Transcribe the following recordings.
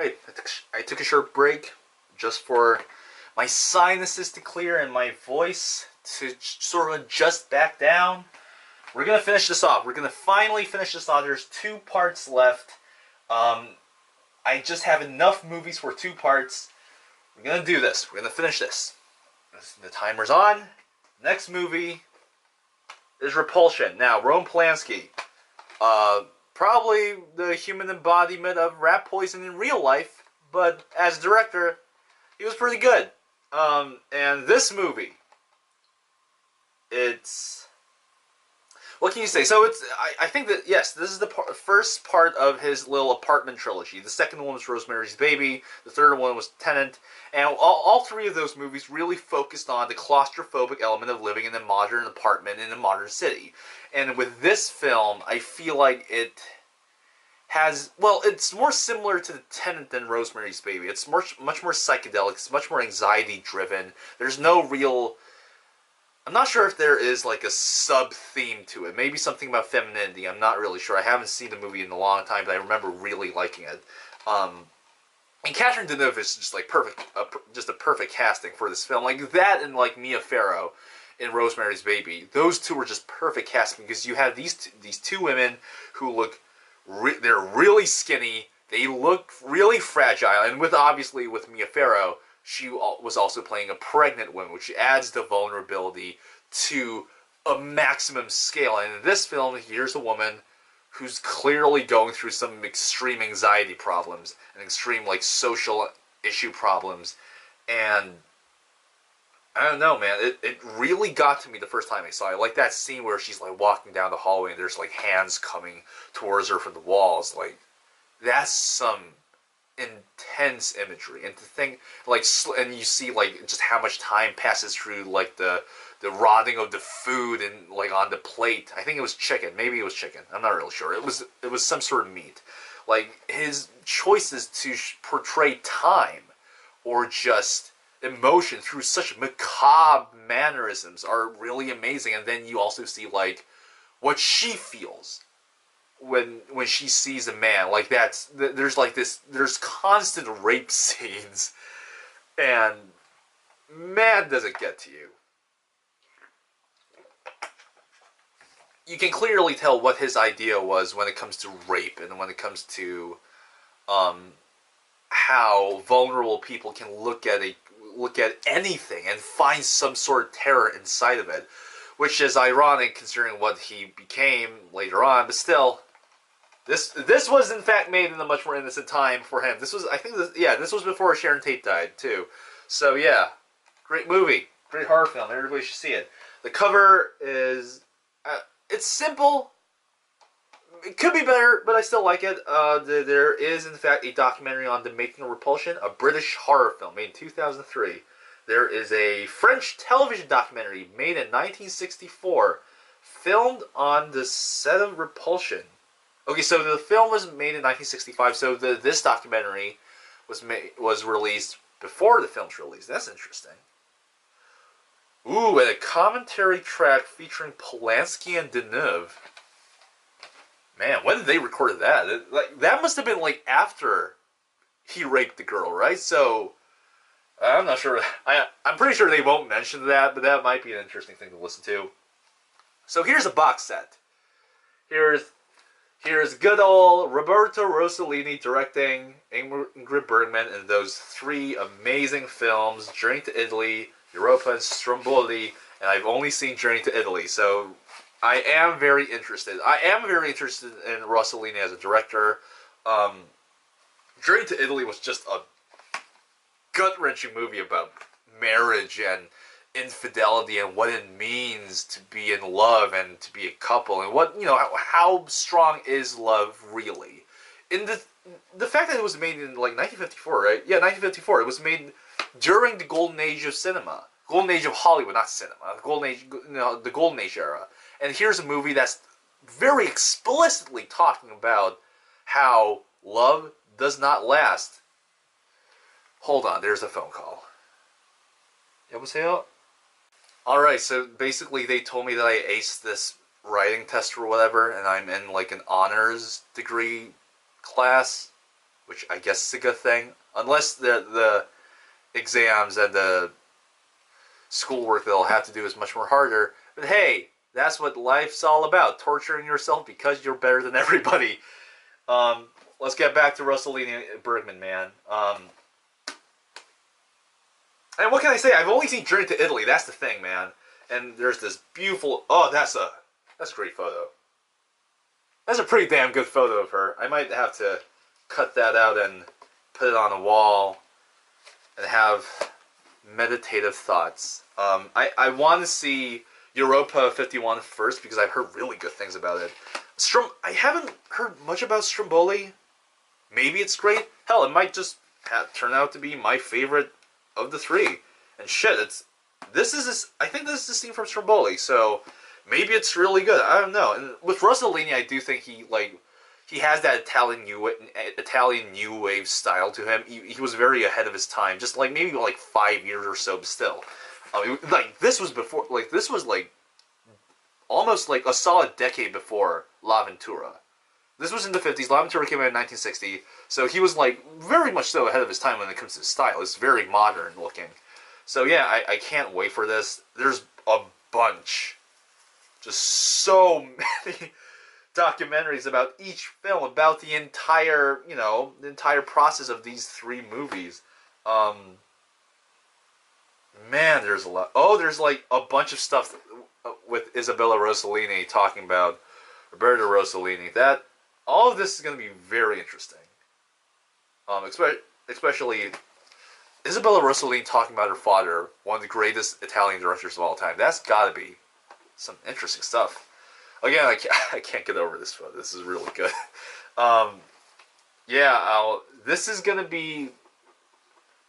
Right, I took a short break just for my sinuses to clear and my voice to sort of adjust back down. We're gonna finish this off. We're gonna finally finish this off. There's 2 parts left. I just have enough movies for 2 parts. We're gonna do this. We're gonna finish this. The timer's on. Next movie is Repulsion. Now, Roman Polanski. Probably the human embodiment of rat poison in real life, but as a director, he was pretty good. And this movie, it's... What can you say? So I think that, yes, this is the first part of his little apartment trilogy. The second one was Rosemary's Baby. The third one was Tenet. And all 3 of those movies really focused on the claustrophobic element of living in a modern apartment in a modern city. And with this film, I feel like it has... Well, it's more similar to the Tenet than Rosemary's Baby. It's much more psychedelic. It's much more anxiety-driven. There's no real... I'm not sure if there is like a sub-theme to it. Maybe something about femininity. I'm not really sure. I haven't seen the movie in a long time, but I remember really liking it. And Catherine Deneuve is just like perfect, just a perfect casting for this film. Like that and like Mia Farrow in Rosemary's Baby. Those 2 were just perfect casting because you have these two women who look, they're really skinny. They look really fragile, and obviously with Mia Farrow, she was also playing a pregnant woman, which adds the vulnerability to a maximum scale. And in this film, here's a woman who's clearly going through some extreme anxiety problems and extreme like social issue problems. And I don't know, man, it really got to me the first time I saw it. Like that scene where she's like walking down the hallway and there's like hands coming towards her from the walls. Like, that's some intense imagery. And to think like, and you see like just how much time passes through like the rotting of the food and like on the plate. I think it was chicken. Maybe it was chicken. I'm not really sure. It was some sort of meat. Like his choices to portray time or just emotion through such macabre mannerisms are really amazing. And then you also see like what she feels when she sees a man. Like there's constant rape scenes, and man, does it get to you. You can clearly tell what his idea was when it comes to rape and when it comes to how vulnerable people can look at anything and find some sort of terror inside of it, which is ironic considering what he became later on. But still, this was in fact made in a much more innocent time for him. This was, I think, this was before Sharon Tate died too. So yeah, great movie, great horror film. Everybody should see it. The cover is it's simple. It could be better, but I still like it. There is, in fact, a documentary on the making of Repulsion, a British horror film made in 2003. There is a French television documentary made in 1964, filmed on the set of Repulsion. Okay, so the film was made in 1965, so this documentary was released before the film's release. That's interesting. Ooh, and a commentary track featuring Polanski and Deneuve. Man, when did they record that? That must have been like after he raped the girl, right? So I'm not sure. I'm pretty sure they won't mention that, but that might be an interesting thing to listen to. So here's a box set. Here's good old Roberto Rossellini directing Ingrid Bergman in those 3 amazing films: Journey to Italy, Europa, and Stromboli. And I've only seen Journey to Italy, so I am very interested. I am very interested in Rossellini as a director. Journey to Italy was just a gut-wrenching movie about marriage and infidelity and what it means to be in love and to be a couple, and what, how strong is love really. In the fact that it was made in like 1954, right? Yeah, 1954. It was made during the golden age of cinema, golden age of Hollywood, not cinema. The golden age era. And here's a movie that's very explicitly talking about how love does not last. Hold on, there's a phone call. 여보세요? Alright, so basically they told me that I aced this writing test or whatever, and I'm in like an honors degree class which I guess is a good thing. Unless the exams and the schoolwork they'll have to do is much more harder. But hey, that's what life's all about, torturing yourself because you're better than everybody. Let's get back to Rossellini and Bergman, man. And what can I say? I've only seen Journey to Italy. That's the thing, man. And there's this beautiful... Oh, that's a great photo. That's a pretty damn good photo of her. I might have to cut that out and put it on a wall and have meditative thoughts. I want to see Europa 51 first because I've heard really good things about it. I haven't heard much about Stromboli. Maybe it's great. Hell, it might just turn out to be my favorite of the three. And shit, I think this is the scene from Stromboli, so maybe it's really good. I don't know. And with Rossellini, I do think he has that Italian new wave style to him. He was very ahead of his time, just like maybe like 5 years or so, but still. This was before, this was almost like a solid decade before La Ventura. This was in the 50s. La Ventura came out in 1960, so he was very much so ahead of his time when it comes to style. It's very modern looking. So yeah, I can't wait for this. There's a bunch, just so many documentaries about each film, about the entire, the entire process of these three movies. Man, there's a lot. Oh, there's a bunch of stuff with Isabella Rossellini talking about Roberto Rossellini. All of this is going to be very interesting. Especially Isabella Rossellini talking about her father, one of the greatest Italian directors of all time. That's got to be some interesting stuff. Again, I can't get over this photo. This is really good. This is going to be...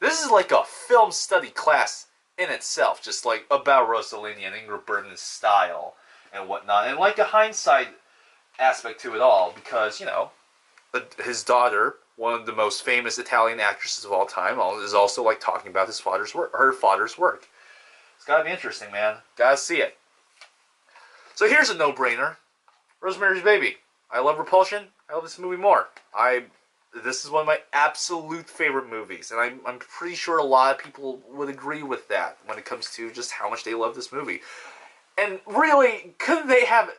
This is like a film study class in itself, just about Rossellini and Ingrid Bergman's style and whatnot, and a hindsight aspect to it all, because, his daughter, one of the most famous Italian actresses of all time, is also talking about her father's work. It's gotta be interesting, man. Gotta see it. So here's a no-brainer. Rosemary's Baby. I love Repulsion. I love this movie more. This is one of my absolute favorite movies, and I'm pretty sure a lot of people would agree with that when it comes to just how much they love this movie. And really, couldn't they have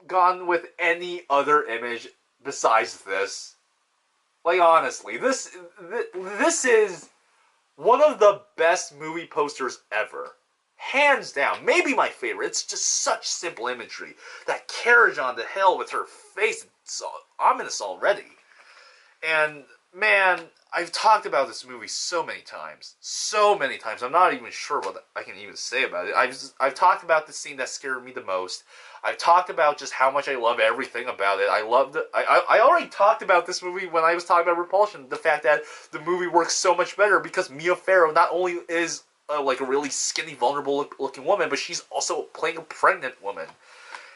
gone with any other image besides this? Honestly, this is one of the best movie posters ever. Hands down. Maybe my favorite. It's just such simple imagery. That carriage on the hill with her face, it's ominous already. And, man, I've talked about this movie so many times. So many times. I'm not even sure what I can even say about it. I've talked about the scene that scared me the most. I've talked about just how much I love everything about it. I already talked about this movie when I was talking about Repulsion. The fact that the movie works so much better because Mia Farrow not only is a really skinny, vulnerable looking woman, but she's also playing a pregnant woman.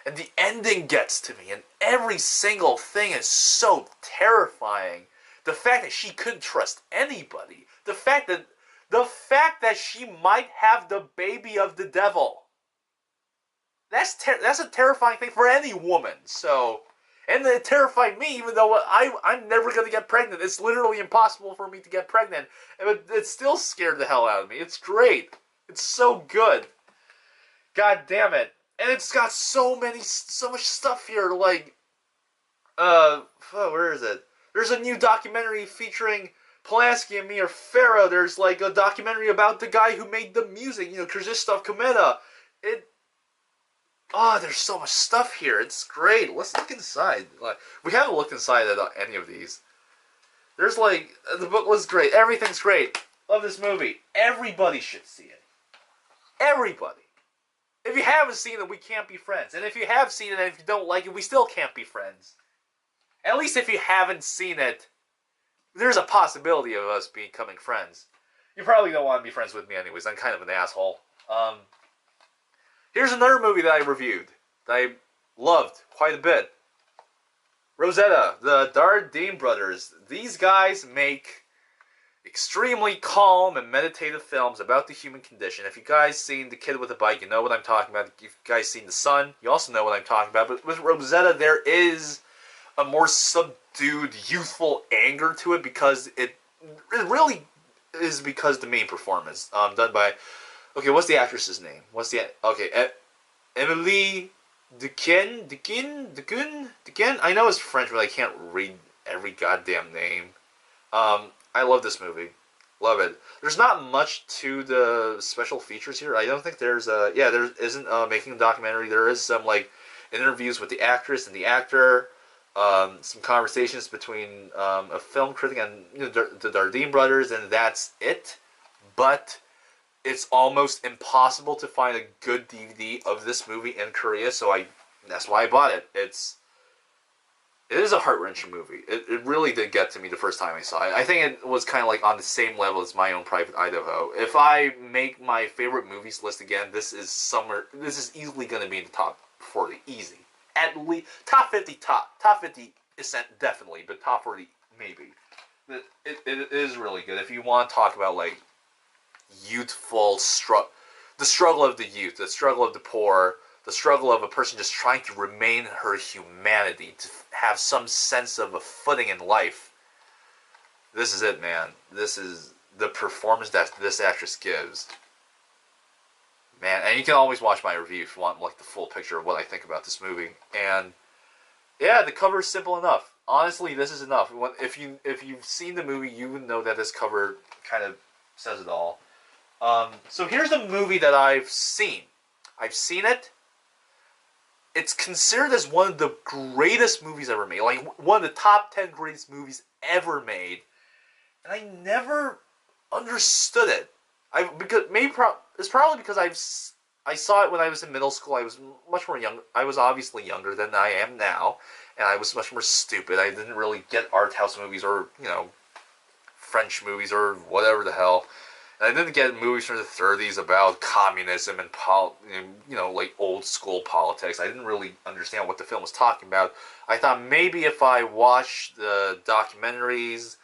And the ending gets to me, and every single thing is so terrifying. The fact that she couldn't trust anybody. The fact that she might have the baby of the devil. That's a terrifying thing for any woman. So, and it terrified me, even though I'm never going to get pregnant. It's literally impossible for me to get pregnant. And it still scared the hell out of me. It's great. It's so good. God damn it. And it's got so much stuff here, where is it? There's a new documentary featuring Polanski and Mia Farrow. There's a documentary about the guy who made the music, Krzysztof Kometa. There's so much stuff here. It's great. Let's look inside. We haven't looked inside at any of these. There's the book was great. Everything's great. Love this movie. Everybody should see it. Everybody. If you haven't seen it, we can't be friends. And if you have seen it and if you don't like it, we still can't be friends. At least if you haven't seen it, there's a possibility of us becoming friends. You probably don't want to be friends with me anyways. I'm kind of an asshole. Here's another movie that I reviewed that I loved quite a bit. Rosetta, the Dardenne brothers. These guys make extremely calm and meditative films about the human condition. If you guys seen The Kid with a Bike, you know what I'm talking about. If you guys seen The Sun, you also know what I'm talking about. But with Rosetta, there is a more subdued subdued, youthful anger to it because it really is because the main performance done by, okay, what's the actress's name? Emily Dequin. I know it's French, but I can't read every goddamn name. I love this movie. Love it. There's not much to the special features here. I don't think there's there isn't making a documentary. There is some like interviews with the actress and the actor, some conversations between a film critic and the Dardenne brothers, and that's it. But it's almost impossible to find a good DVD of this movie in Korea, so that's why I bought it. It is a heart-wrenching movie. It really did get to me the first time I saw it. I think it was kind of like on the same level as My Own Private Idaho. If I make my favorite movies list again, this is easily going to be in the top 40, easy. At least top 50, top 50 is definitely, but top 40 maybe. It is really good. If you want to talk about like youthful the struggle of the youth, the struggle of the poor, the struggle of a person just trying to remain her humanity, to have some sense of a footing in life. This is it, man. This is the performance that this actress gives. Man, and you can always watch my review if you want like the full picture of what I think about this movie. And yeah, the cover is simple enough. Honestly, this is enough. If you've seen the movie, you would know that this cover kind of says it all. So here's a movie that I've seen. I've seen it. It's considered as one of the greatest movies ever made. Like, one of the top 10 greatest movies ever made. And I never understood it. It's probably because I saw it when I was in middle school. I was much more young. I was obviously younger than I am now. And I was much more stupid. I didn't really get art house movies or, French movies or whatever the hell. And I didn't get movies from the 30s about communism and like old school politics. I didn't really understand what the film was talking about. I thought maybe if I watched the documentaries,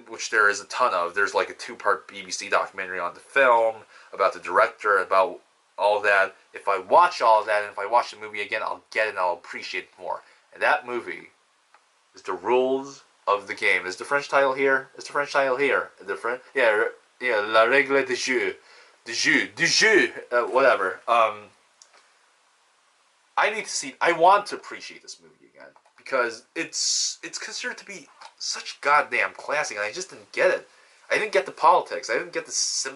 which there is a ton of, there's like a 2-part BBC documentary on the film about the director, about all that. If I watch all of that and if I watch the movie again, I'll get it and I'll appreciate it more. And that movie is The Rules of the Game. Is the French title here? Is the French title here? Yeah, La Règle du Jeu, whatever. I want to appreciate this movie again because it's considered to be such goddamn classic, and I just didn't get it. I didn't get the politics. I didn't get the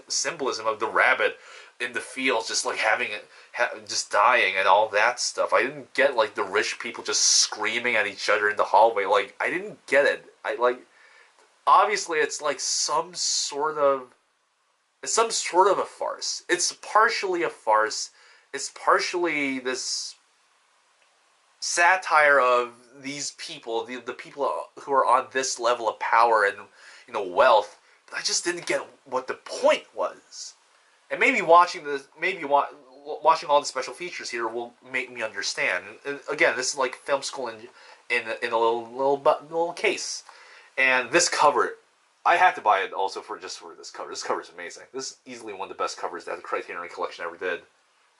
symbolism of the rabbit in the fields, just like having it, just dying and all that stuff. I didn't get like the rich people just screaming at each other in the hallway. Like, I didn't get it. Obviously, it's like some sort of a farce. It's partially a farce. It's partially this satire of these people, the people who are on this level of power and wealth. But I just didn't get what the point was. And maybe watching all the special features here will make me understand. And again, this is like film school in a little case. And this cover, I had to buy it also for this cover. This cover is amazing. This is easily one of the best covers that the Criterion Collection ever did.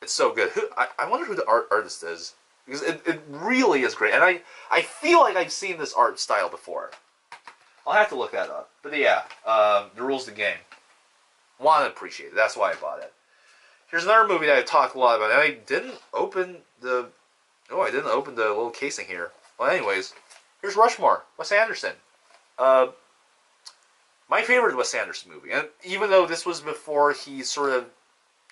It's so good. I wonder who the artist is. Because it really is great. And I feel like I've seen this art style before. I'll have to look that up. But yeah, The Rules of the Game. Want to appreciate it. That's why I bought it. Here's another movie that I talked a lot about. And I didn't open the little casing here. Well, anyways, here's Rushmore. Wes Anderson. My favorite Wes Anderson movie, and even though this was before he sort of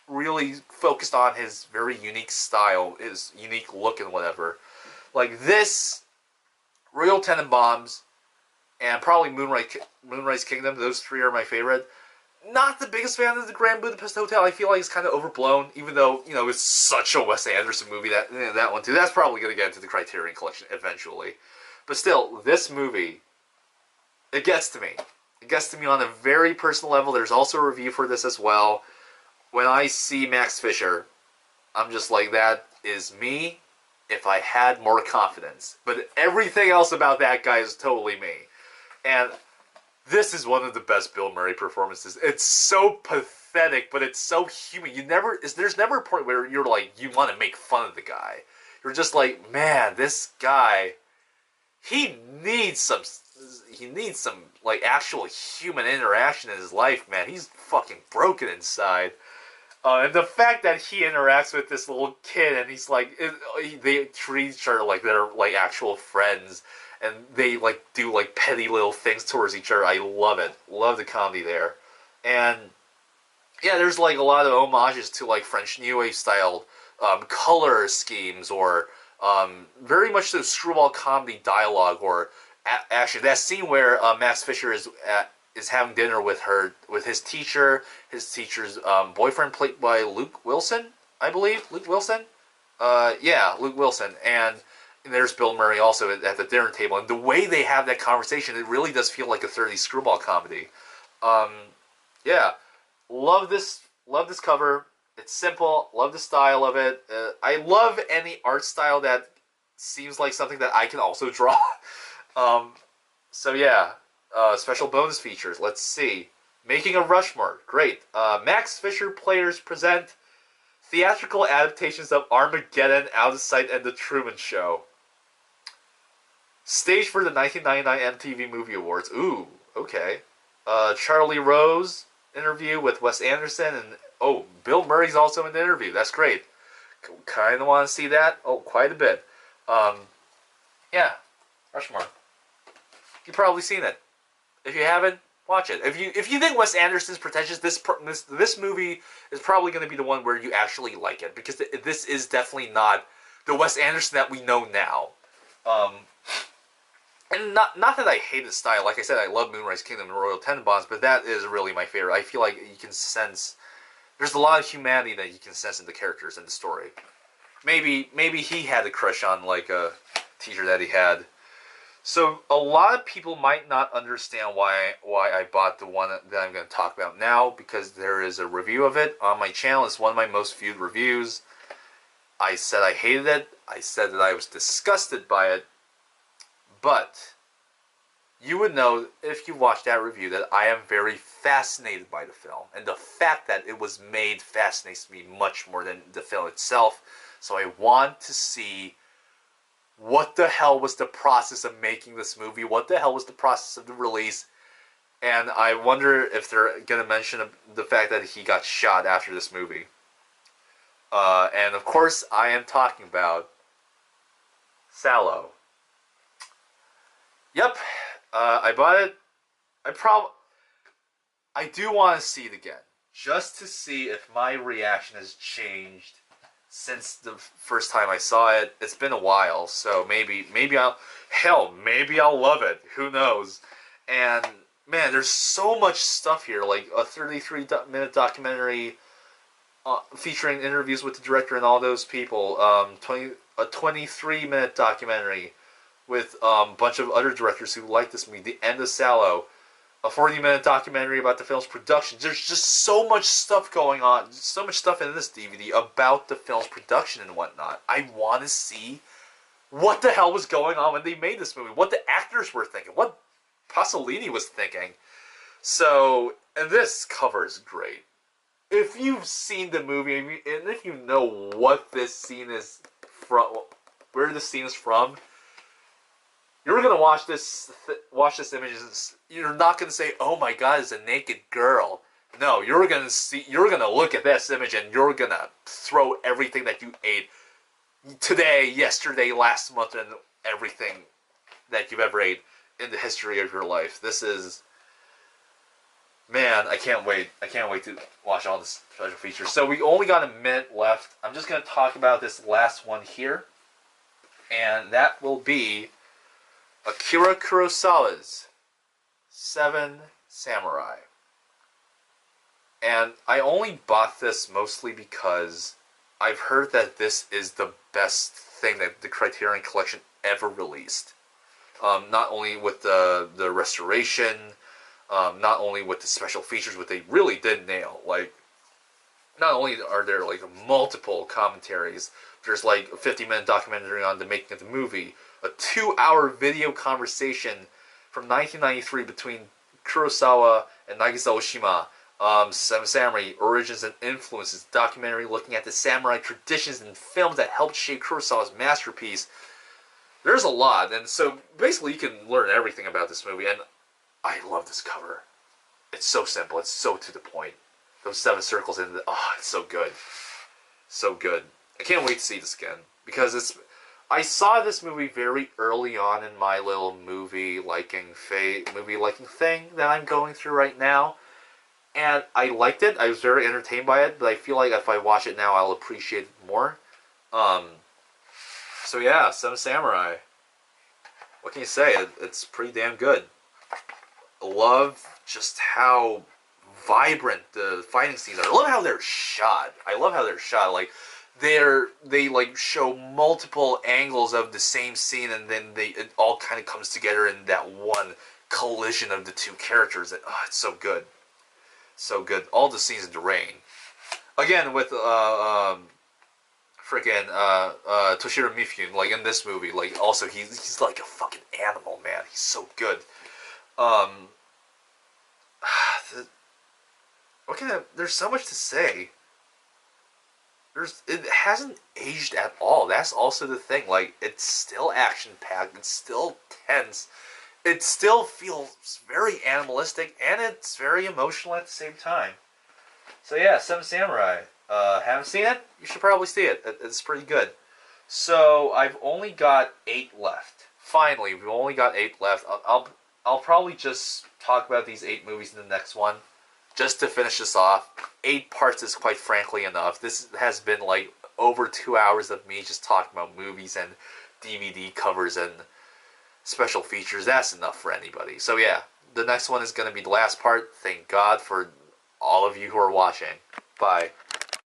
really focused on his very unique style, his unique look and whatever, like this, Royal Tenenbaums, and probably Moonrise Kingdom, those three are my favorite. Not the biggest fan of the Grand Budapest Hotel. I feel like it's kind of overblown, even though, it's such a Wes Anderson movie, that one too. That's probably going to get into the Criterion Collection eventually. But still, this movie, it gets to me. It gets to me on a very personal level. There's also a review for this as well. When I see Max Fisher, I'm just like, that is me if I had more confidence. But everything else about that guy is totally me. And this is one of the best Bill Murray performances. It's so pathetic, but it's so human. There's never a point where you're like, you want to make fun of the guy. You're just like, man, this guy he needs some like actual human interaction in his life, man. He's fucking broken inside. And the fact that he interacts with this little kid and he's like, they treat each other like they're like actual friends, and they like do like petty little things towards each other. I love it. Love the comedy there. And yeah, there's like a lot of homages to like French New Wave style color schemes, or very much the screwball comedy dialogue, or action. That scene where Max Fisher is having dinner with his teacher, his teacher's boyfriend, played by Luke Wilson, I believe. Luke Wilson? Yeah, Luke Wilson. And there's Bill Murray also at the dinner table. And the way they have that conversation, it really does feel like a 30s screwball comedy. Yeah. Love this cover. It's simple. Love the style of it. I love any art style that seems like something that I can also draw. So yeah. Special bonus features. Let's see. Making a Rushmore. Great. Max Fisher players present theatrical adaptations of Armageddon, Out of Sight, and The Truman Show. Stage for the 1999 MTV Movie Awards. Ooh, okay. Charlie Rose interview with Wes Anderson, and Bill Murray's also in the interview. That's great. Kind of want to see that. Quite a bit. Yeah, Rushmore. You've probably seen it. If you haven't, watch it. If you think Wes Anderson's pretentious, this movie is probably going to be the one where you actually like it, because this is definitely not the Wes Anderson that we know now. And not that I hate his style. Like I said, I love Moonrise Kingdom and Royal Tenenbaums, but that is really my favorite. I feel like you can sense there's a lot of humanity that you can sense in the characters and the story. Maybe he had a crush on like a teacher that he had. So a lot of people might not understand why I bought the one that I'm going to talk about now, because there is a review of it on my channel. It's one of my most viewed reviews. I said I hated it. I said that I was disgusted by it. But you would know if you watched that review that I am very fascinated by the film. And the fact that it was made fascinates me much more than the film itself. So I want to see what the hell was the process of making this movie? What the hell was the process of the release? And I wonder if they're going to mention the fact that he got shot after this movie. And of course, I am talking about Salò. Yep, I bought it. I do want to see it again, just to see if my reaction has changed since the first time I saw it. It's been a while, so maybe I'll love it. Who knows? And man, there's so much stuff here, like a 33-minute documentary featuring interviews with the director and all those people. A 23-minute documentary with a bunch of other directors who like this movie. The End of Salò. A 40-minute documentary about the film's production. There's just so much stuff going on. So much stuff in this DVD about the film's production and whatnot. I want to see what the hell was going on when they made this movie. What the actors were thinking. What Pasolini was thinking. So, and this cover is great. If you've seen the movie, and if you know what this scene is from, where this scene is from, you're gonna watch this image, and you're not gonna say, "Oh my God, it's a naked girl." No, you're gonna look at this image, and you're gonna throw everything that you ate today, yesterday, last month, and everything that you've ever ate in the history of your life. This is, man, I can't wait. I can't wait to watch all the special features. So we only got a minute left. I'm just gonna talk about this last one here, and that will be Akira Kurosawa's Seven Samurai. And I only bought this mostly because I've heard that this is the best thing that the Criterion Collection ever released. Not only with the restoration, not only with the special features, what they really did nail. Like, not only are there like multiple commentaries, there's like a 50-minute documentary on the making of the movie, a 2-hour video conversation from 1993 between Kurosawa and Nagisa Oshima, Seven Samurai, Origins and Influences, documentary looking at the samurai traditions and films that helped shape Kurosawa's masterpiece. There's a lot, and so basically you can learn everything about this movie, and I love this cover. It's so simple. It's so to the point. Those 7 circles in the... Oh, it's so good. So good. I can't wait to see this again. Because it's... I saw this movie very early on in my little movie liking thing that I'm going through right now. And I liked it. I was very entertained by it. But I feel like if I watch it now, I'll appreciate it more. So yeah, Seven Samurai. What can you say? It's pretty damn good. I love just how vibrant the fighting scenes are. I love how they're shot. Like they like show multiple angles of the same scene, and then it all kind of comes together in that one collision of the two characters. And, it's so good, so good. All the scenes in the rain, again with Toshiro Mifune, like in this movie, like also he's like a fucking animal, man. He's so good. There's so much to say. It hasn't aged at all. That's also the thing. Like, it's still action packed. It's still tense. It still feels very animalistic, and it's very emotional at the same time. So yeah, Seven Samurai. Haven't seen it? You should probably see it. It's pretty good. So I've only got 8 left. Finally, we've only got 8 left. I'll probably just talk about these 8 movies in the next one, just to finish this off. 8 parts is quite frankly enough. This has been like over 2 hours of me just talking about movies and DVD covers and special features. That's enough for anybody. So yeah, the next one is going to be the last part. Thank God for all of you who are watching. Bye.